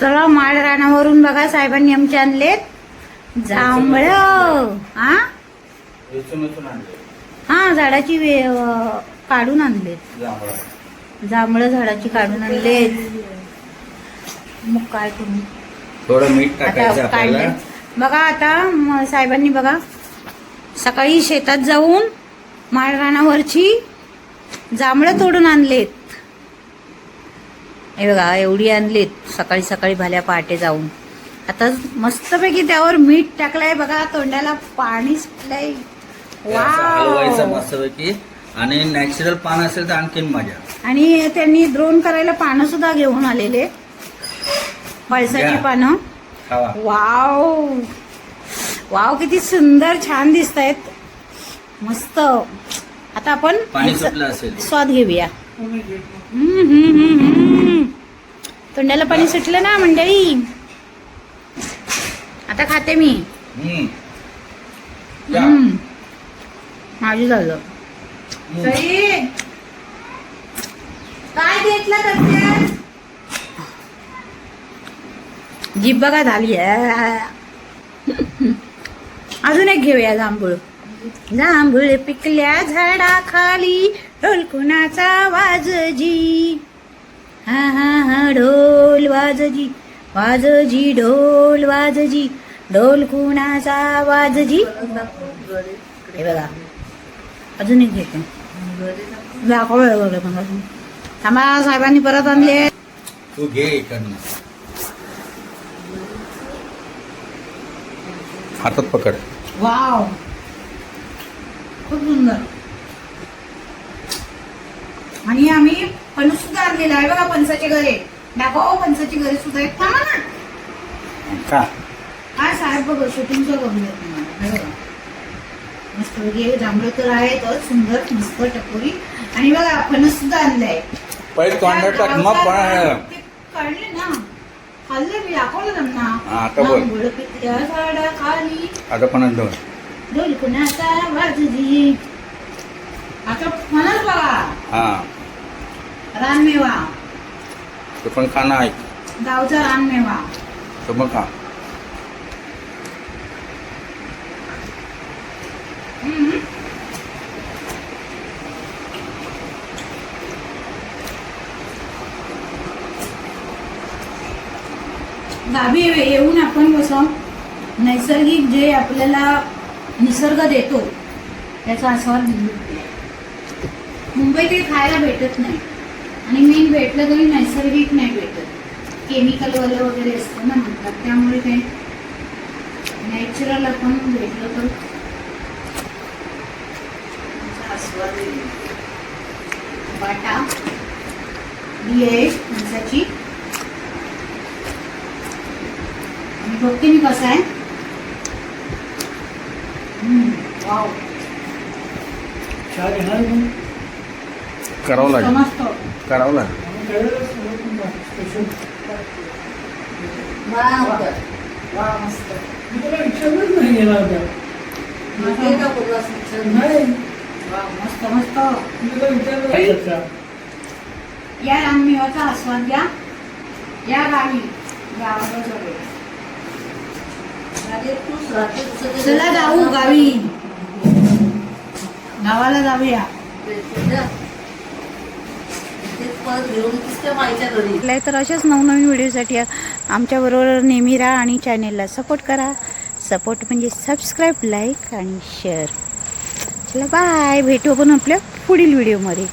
चला माळ रानावरून बघा साहेबांनी आमचे आणलेत जांभळ. हा झाडाची काढून आणलेत जांभळ झाडाची काढून आणलेत. मग काय करू थोडं मीठ टाकायचं आपल्याला. बघा आता साहेबांनी बघा सकाळी शेतात जाऊन माळ रानावरची जांभळं तोडून आणलेत. हे बघा एवढी आणलीत सकाळी सकाळी भाल्या पहाटे जाऊन. आता मस्तपैकी त्यावर मीठ टाकलंय बघा तोंडाला पाणी सुटलंय. हलवायचं मस्तपैकी आणि नॅचरल पान असेल तर आणखीन मजा. आणि त्यांनी द्रोण करायला पानं सुद्धा घेऊन आलेले पळसाची पानं. वाव वाव किती सुंदर छान दिसत आहेत मस्त. आता आपण पाणी सुटलं असेल स्वाद घेऊया. तोंडाला पाणी सुटलं ना मंडळी. आता खाते मी. माझी झालं काय घेतलं तर जीभ बघा झाली. अजून एक घेऊया जांभूळ. जांभूळ पिकल्या झाडाखाली ढोल कुणाचा वाजजी. हा हा हा ढोल वाजजी वाजजी ढोल वाजजी ढोल कुणाचा वाजजी. हे बघा अजून एक घेते दाखव. थांबा साहेबांनी परत आणले. तू घे इकडनं हातात पकड. वाव खूप सुंदर. आणि आम्ही फणस सुद्धा आणलेला आहे बघा. फणसाचे घरे दाखव. फणसाची घरे सुद्धा आहेत. थांबा ना का काय साहेब बघ शूटिंगचं बघूया. मस्त वगैरे जांभळं तर आहेतच सुंदर मस्त टपोरी. आणि बघा फणस सुद्धा आणलाय. पहिले तोंडात टाक मग काढले ना खाल्ले मी दाखवलं त्यांना. आता बोल. पिकल्या झाडाखाली आता पण ढोल कुणाचा वाजजी. आता फणस बघा. हा रानमेवा तो पण खाना आहे. गावचा रानमेवा तो मग खा. गावी येऊन आपण कसं नैसर्गिक जे आपल्याला निसर्ग देतो त्याचा आस्वाद घेतो. मुंबईत हे खायला भेटत नाही. आणि मेन भेटलं तरी नैसर्गिक नाही भेटत. केमिकलवालं वगैरे असतं ना म्हणतात. त्यामुळे ते नॅचरल आपण भेटलं तर आस्वाद येईल. बाटा ही आहे फणसाची. आणि बघते मी कसं आहे. वाव करावं लागेल. मस्त करावं लागेल. मस्त मस्त मस्त. या रानमेवाचा आस्वाद घ्या. या गावी गावाला जाऊया. चला जाऊ गावी. गावाला जाऊया. तर अशाच नवनवीन व्हिडिओसाठी आमच्याबरोबर नेहमी राहा आणि चॅनेलला सपोर्ट करा. सपोर्ट म्हणजे सबस्क्राईब लाईक आणि शेअर. चला बाय. भेटू आपण आपल्या पुढील व्हिडिओमध्ये.